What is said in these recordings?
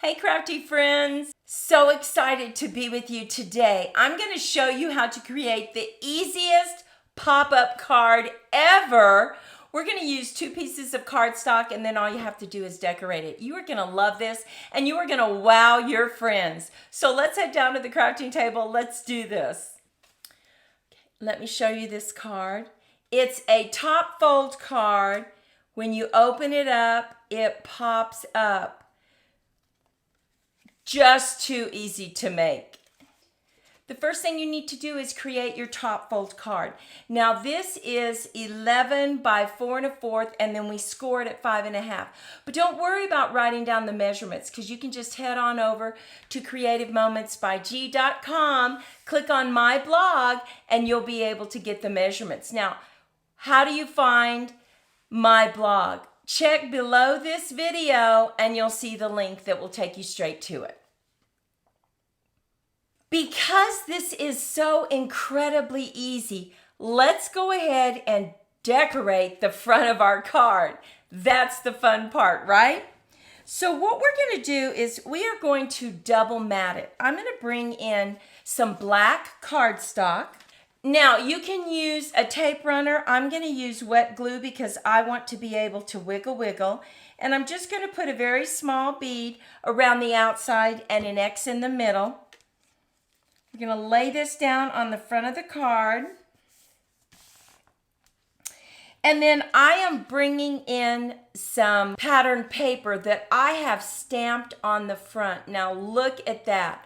Hey crafty friends, so excited to be with you today. I'm going to show you how to create the easiest pop-up card ever. We're going to use 2 pieces of cardstock and then all you have to do is decorate it. You are going to love this and you are going to wow your friends. So let's head down to the crafting table. Let's do this. Let me show you this card. It's a top fold card. When you open it up, it pops up. Just too easy to make. The first thing you need to do is create your top fold card. Now this is 11 by 4 1/4 and then we score it at 5 1/2. But don't worry about writing down the measurements because you can just head on over to creativemomentsbyg.com, click on my blog, and you'll be able to get the measurements. Now, how do you find my blog? Check below this video and you'll see the link that will take you straight to it. Because this is so incredibly easy, let's go ahead and decorate the front of our card. That's the fun part, right? So what we're going to do is we are going to double mat it. I'm going to bring in some black cardstock. Now, you can use a tape runner. I'm going to use wet glue because I want to be able to wiggle. And I'm just going to put a very small bead around the outside and an X in the middle. We're going to lay this down on the front of the card. And then I am bringing in some pattern paper that I have stamped on the front. Now, look at that.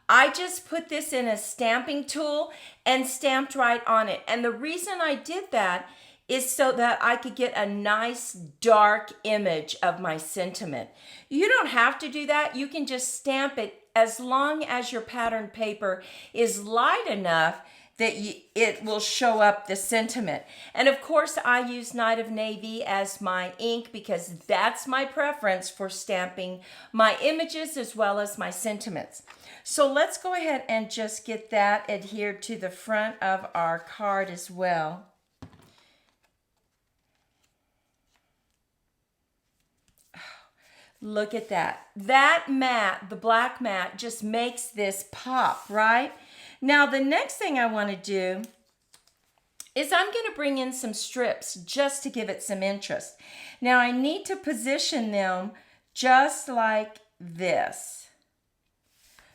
I just put this in a stamping tool and stamped right on it. And the reason I did that is so that I could get a nice dark image of my sentiment. You don't have to do that. You can just stamp it as long as your pattern paper is light enough that it will show up the sentiment. And of course, I use Night of Navy as my ink because that's my preference for stamping my images as well as my sentiments. So let's go ahead and just get that adhered to the front of our card as well. Look at that. That mat, the black mat, just makes this pop, right? Now, the next thing I want to do is I'm going to bring in some strips just to give it some interest. Now, I need to position them just like this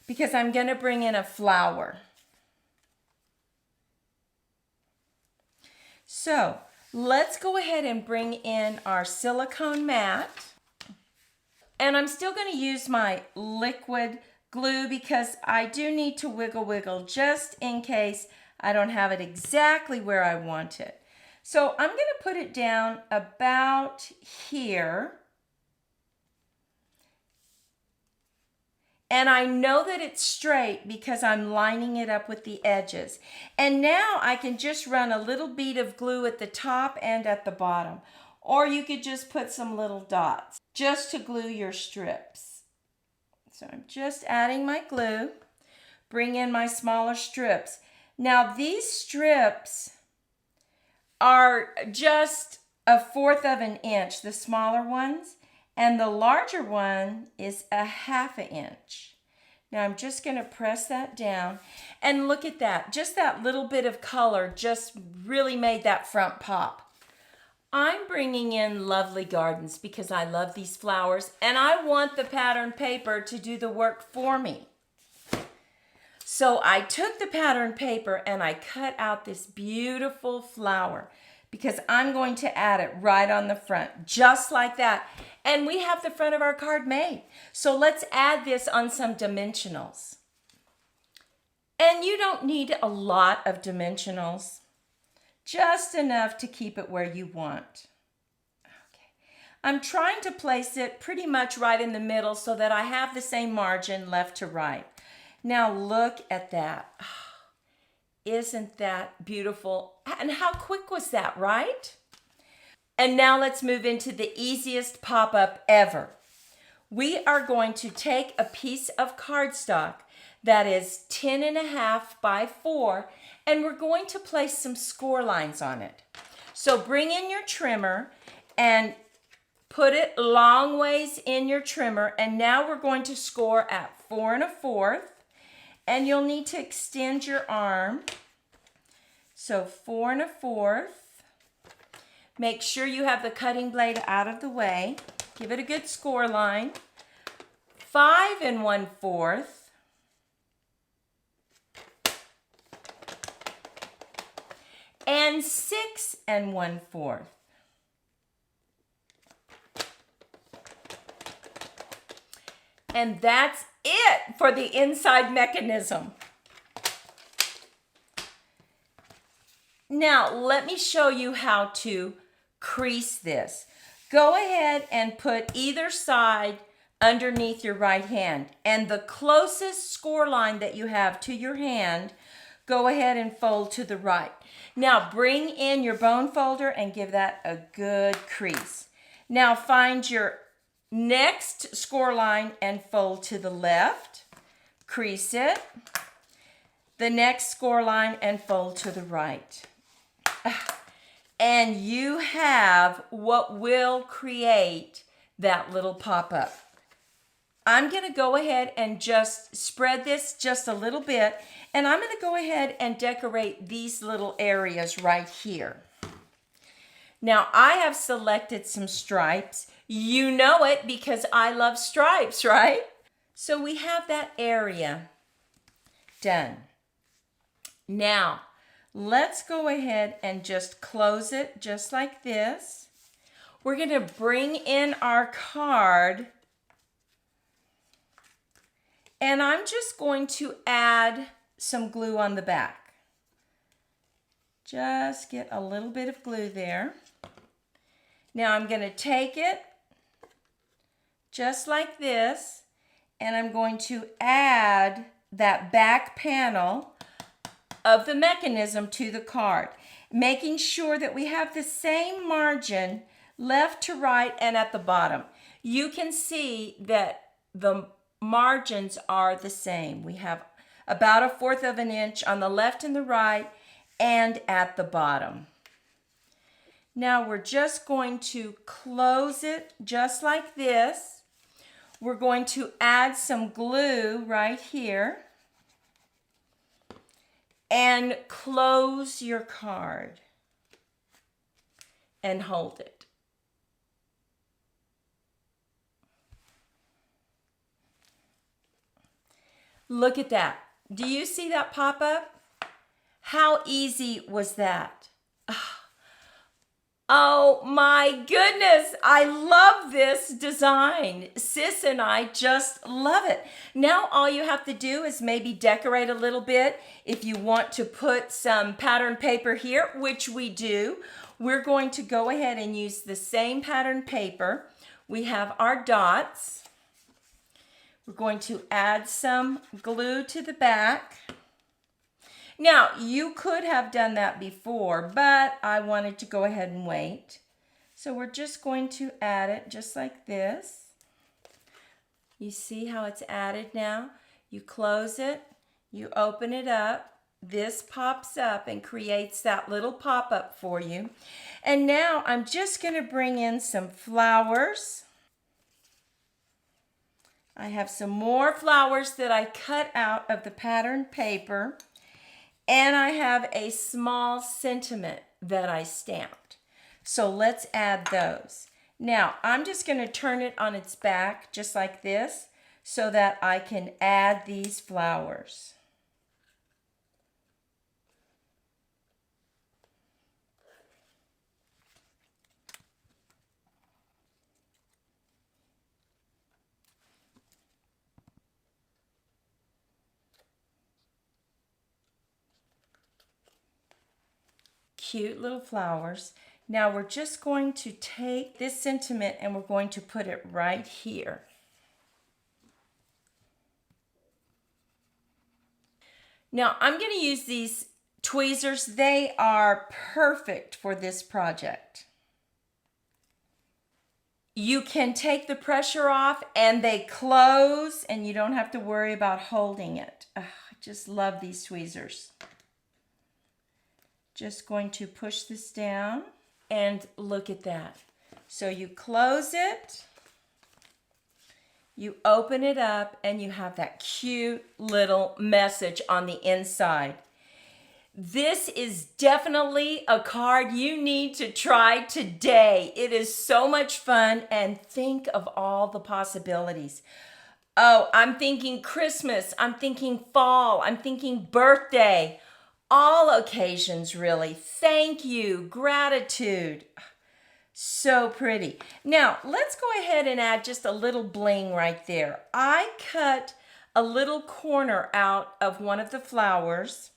because I'm going to bring in a flower. So, let's go ahead and bring in our silicone mat. And I'm still going to use my liquid glue because I do need to wiggle just in case I don't have it exactly where I want it. So I'm going to put it down about here. And I know that it's straight because I'm lining it up with the edges. And now I can just run a little bead of glue at the top and at the bottom. Or you could just put some little dots just to glue your strips. So I'm just adding my glue, bring in my smaller strips. Now these strips are just 1/4 of an inch, the smaller ones, and the larger one is 1/2 inch. Now I'm just going to press that down and look at that. Just that little bit of color just really made that front pop. I'm bringing in Lovely Gardens because I love these flowers and I want the pattern paper to do the work for me. So I took the pattern paper and I cut out this beautiful flower because I'm going to add it right on the front, just like that. And we have the front of our card made. So let's add this on some dimensionals. And you don't need a lot of dimensionals. Just enough to keep it where you want. Okay. I'm trying to place it pretty much right in the middle so that I have the same margin left to right. Now look at that. Isn't that beautiful? And how quick was that, right? And now let's move into the easiest pop-up ever. We are going to take a piece of cardstock that is 10 1/2 by 4 and we're going to place some score lines on it. So bring in your trimmer and Put it long ways in your trimmer, and now we're going to score at 4 1/4, and you'll need to extend your arm. So 4 1/4. Make sure you have the cutting blade out of the way. Give it a good score line. 5 1/4. And 6 1/4. And that's it for the inside mechanism. Now, let me show you how to crease this. Go ahead and put either side underneath your right hand. And the closest score line that you have to your hand, go ahead and fold to the right. Now, bring in your bone folder and give that a good crease. Now, find your next score line and fold to the left. Crease it. The next score line and fold to the right. And you have what will create that little pop-up. I'm going to go ahead and just spread this just a little bit, and I'm going to go ahead and decorate these little areas right here. Now, I have selected some stripes. You know it because I love stripes, right? So we have that area done. Now, let's go ahead and just close it just like this. We're going to bring in our card, and I'm just going to add some glue on the back. Just get a little bit of glue there. Now I'm going to take it just like this, and I'm going to add that back panel of the mechanism to the card, making sure that we have the same margin left to right and at the bottom. You can see that the margins are the same. We have about 1/4 of an inch on the left and the right and at the bottom. Now we're just going to close it just like this. We're going to add some glue right here and close your card and hold it. Look at that. Do you see that pop up? How easy was that? Oh my goodness, I love this design. Sis and I just love it. Now all you have to do is maybe decorate a little bit. If you want to put some pattern paper here, which we do, we're going to go ahead and use the same pattern paper. We have our dots. We're going to add some glue to the back. Now, you could have done that before, but I wanted to go ahead and wait. So we're just going to add it just like this. You see how it's added now? You close it, you open it up, this pops up and creates that little pop-up for you. And now I'm just going to bring in some flowers. I have some more flowers that I cut out of the pattern paper. And I have a small sentiment that I stamped. So let's add those. Now, I'm just going to turn it on its back just like this so that I can add these flowers. Cute little flowers. Now we're just going to take this sentiment and we're going to put it right here. Now I'm going to use these tweezers. They are perfect for this project. You can take the pressure off and they close and you don't have to worry about holding it. I just love these tweezers. Just going to push this down and look at that. So you close it, you open it up, and you have that cute little message on the inside. This is definitely a card you need to try today. It is so much fun, and think of all the possibilities. Oh, I'm thinking Christmas, I'm thinking fall, I'm thinking birthday. All occasions, really. Thank you, gratitude. So pretty. Now, let's go ahead and add just a little bling right there. I cut a little corner out of one of the flowers,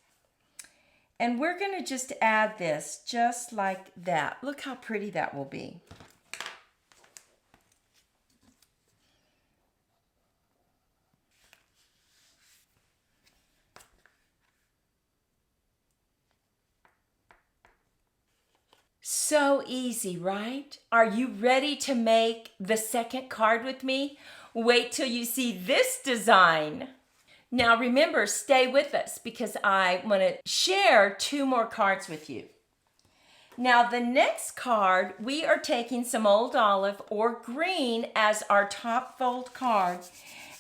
and we're going to just add this just like that. Look how pretty that will be. So easy, right? Are you ready to make the second card with me? Wait till you see this design. Now remember, stay with us because I want to share 2 more cards with you. Now the next card, we are taking some old olive or green as our top fold card.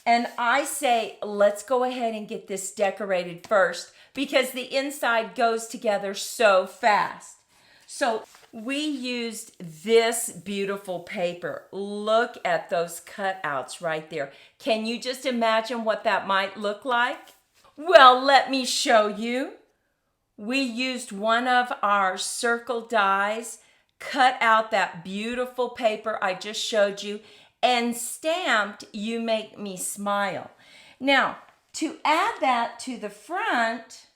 And I say, let's go ahead and get this decorated first because the inside goes together so fast. So we used this beautiful paper. Look at those cutouts right there. Can you just imagine what that might look like? Well, let me show you. We used one of our circle dies, cut out that beautiful paper I just showed you, and stamped "You Make Me Smile." Now, to add that to the front,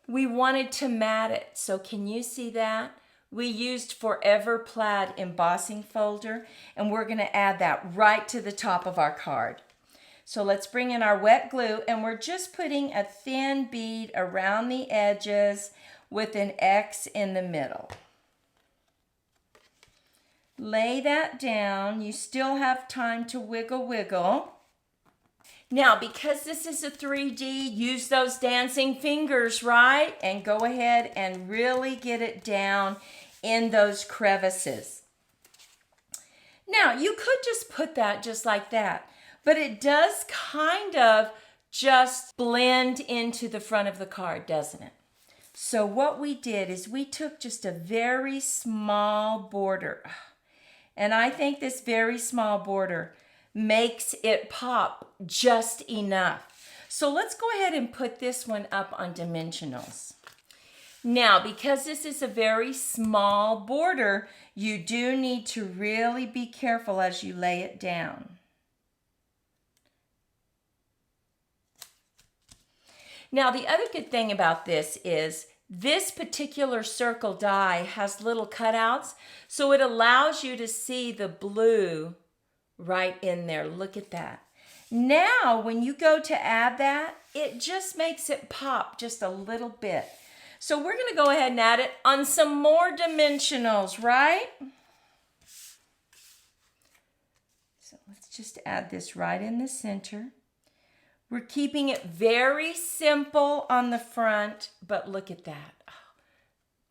we wanted to mat it. So can you see that? We used Forever Plaid embossing folder, and we're going to add that right to the top of our card. So let's bring in our wet glue, and we're just putting a thin bead around the edges with an X in the middle. Lay that down. You still have time to wiggle, wiggle. Now, because this is a 3D, use those dancing fingers, right? And go ahead and really get it down in those crevices. Now, you could just put that just like that, but it does kind of just blend into the front of the card, doesn't it? So what we did is we took just a very small border, and I think this very small border makes it pop just enough. So let's go ahead and put this one up on dimensionals. Now, because this is a very small border, you do need to really be careful as you lay it down. Now, the other good thing about this is this particular circle die has little cutouts, so it allows you to see the blue right in there. Look at that. Now, when you go to add that, it just makes it pop just a little bit. So we're going to go ahead and add it on some more dimensionals, right? So let's just add this right in the center. We're keeping it very simple on the front, but look at that. Oh,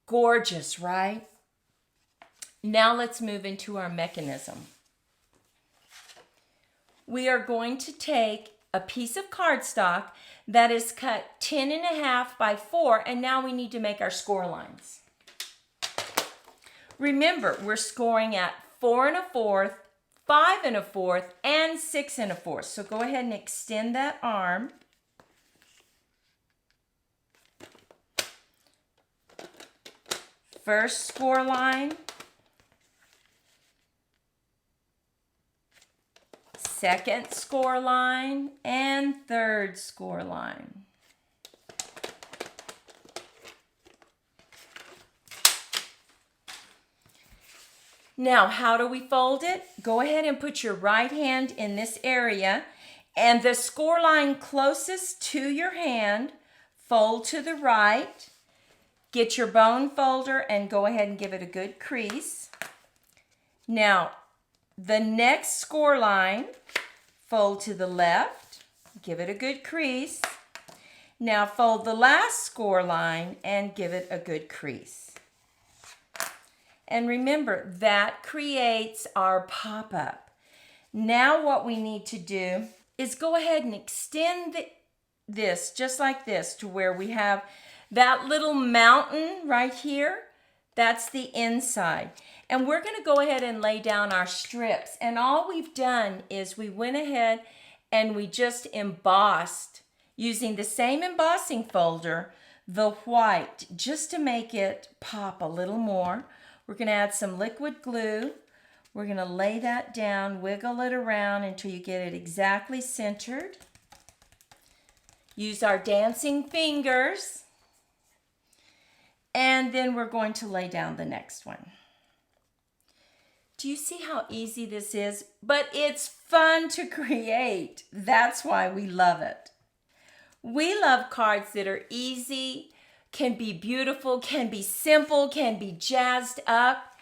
gorgeous, right? Now let's move into our mechanism. We are going to take a piece of cardstock that is cut 10.5 by 4, and now we need to make our score lines. Remember, we're scoring at 4 1/4, 5 1/4, and 6 1/4. So go ahead and extend that arm. First score line. Second score line, and third score line. Now, how do we fold it? Go ahead and put your right hand in this area, and the score line closest to your hand, fold to the right. Get your bone folder and go ahead and give it a good crease. Now, the next score line, fold to the left, give it a good crease. Now fold the last score line and give it a good crease. And remember, that creates our pop-up. Now what we need to do is go ahead and extend this just like this to where we have that little mountain right here. That's the inside. And we're going to go ahead and lay down our strips. And all we've done is we went ahead and we just embossed using the same embossing folder, the white, just to make it pop a little more. We're going to add some liquid glue. We're going to lay that down, wiggle it around until you get it exactly centered. Use our dancing fingers. And then we're going to lay down the next one. Do you see how easy this is? But it's fun to create. That's why we love it. We love cards that are easy, can be beautiful, can be simple, can be jazzed up,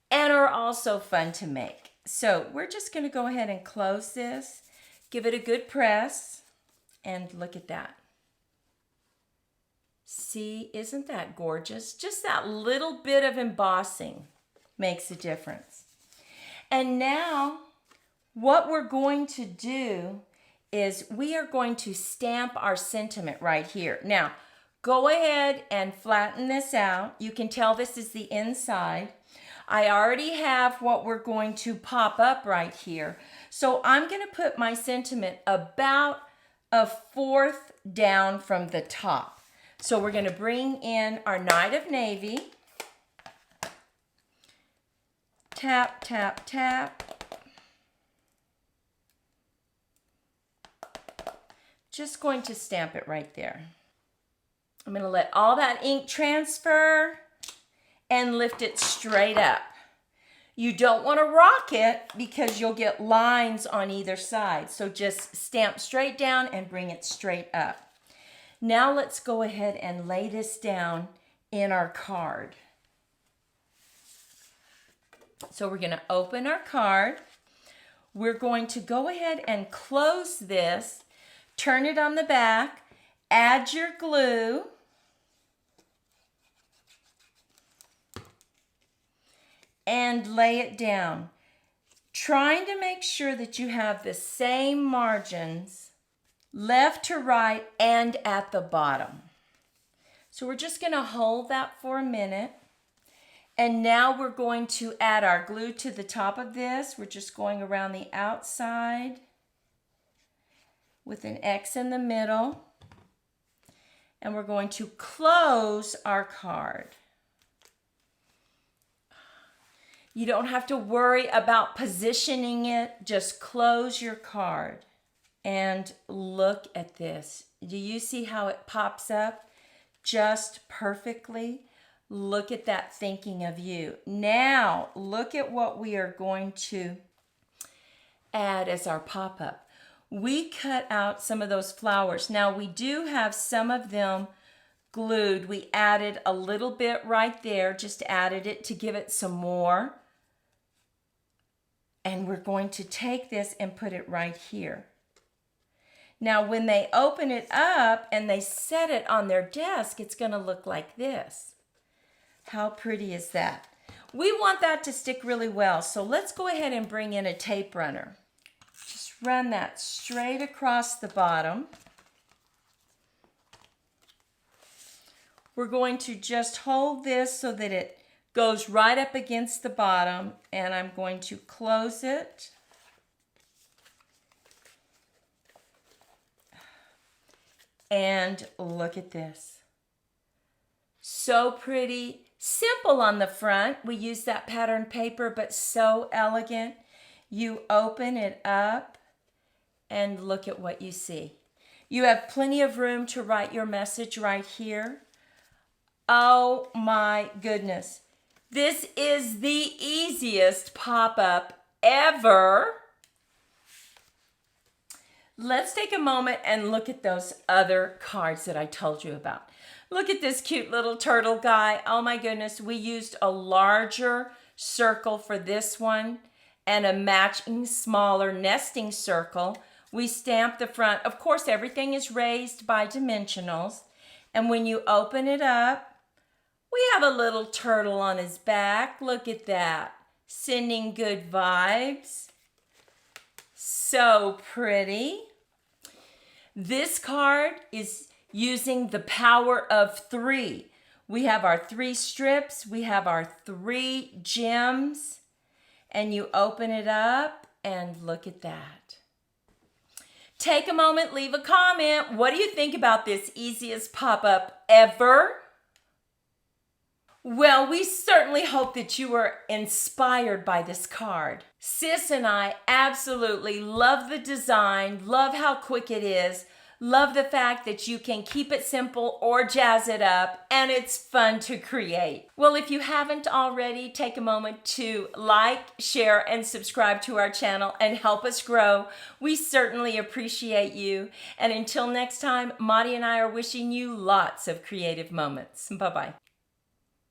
and are also fun to make. So we're just going to go ahead and close this, give it a good press, and look at that. See, isn't that gorgeous? Just that little bit of embossing makes a difference. And now what we're going to do is we are going to stamp our sentiment right here. Now, go ahead and flatten this out. You can tell this is the inside. I already have what we're going to pop up right here. So I'm going to put my sentiment about a fourth down from the top. So we're going to bring in our Knight of Navy. Tap, tap, tap. Just going to stamp it right there. I'm going to let all that ink transfer and lift it straight up. You don't want to rock it because you'll get lines on either side. So just stamp straight down and bring it straight up. Now let's go ahead and lay this down in our card. So we're going to open our card. We're going to go ahead and close this, turn it on the back, add your glue, and lay it down, trying to make sure that you have the same margins left to right and at the bottom. So we're just going to hold that for a minute. And now we're going to add our glue to the top of this. We're just going around the outside with an X in the middle. And we're going to close our card. You don't have to worry about positioning it. Just close your card. And look at this. Do you see how it pops up just perfectly? Look at that thinking of you. Now, look at what we are going to add as our pop-up. We cut out some of those flowers. Now, we do have some of them glued. We added a little bit right there, just added it to give it some more. And we're going to take this and put it right here. Now, when they open it up and they set it on their desk, it's going to look like this. How pretty is that? We want that to stick really well, so let's go ahead and bring in a tape runner. Just run that straight across the bottom. We're going to just hold this so that it goes right up against the bottom, and I'm going to close it. And look at this. So pretty. Simple on the front. We use that pattern paper, but so elegant. You open it up and look at what you see. You have plenty of room to write your message right here. Oh my goodness. This is the easiest pop-up ever. Let's take a moment and look at those other cards that I told you about. Look at this cute little turtle guy. Oh my goodness, we used a larger circle for this one and a matching smaller nesting circle. We stamped the front. Of course, everything is raised by dimensionals. And when you open it up, We have a little turtle on his back. Look at that. Sending good vibes. So pretty. This card is using the power of 3. We have our 3 strips. We have our 3 gems. And you open it up and look at that. Take a moment, leave a comment. What do you think about this easiest pop-up ever? Well, we certainly hope that you were inspired by this card. Sis and I absolutely love the design, love how quick it is, love the fact that you can keep it simple or jazz it up, and it's fun to create. Well, if you haven't already, take a moment to like, share, and subscribe to our channel and help us grow. We certainly appreciate you. And until next time, Maddie and I are wishing you lots of creative moments. Bye-bye.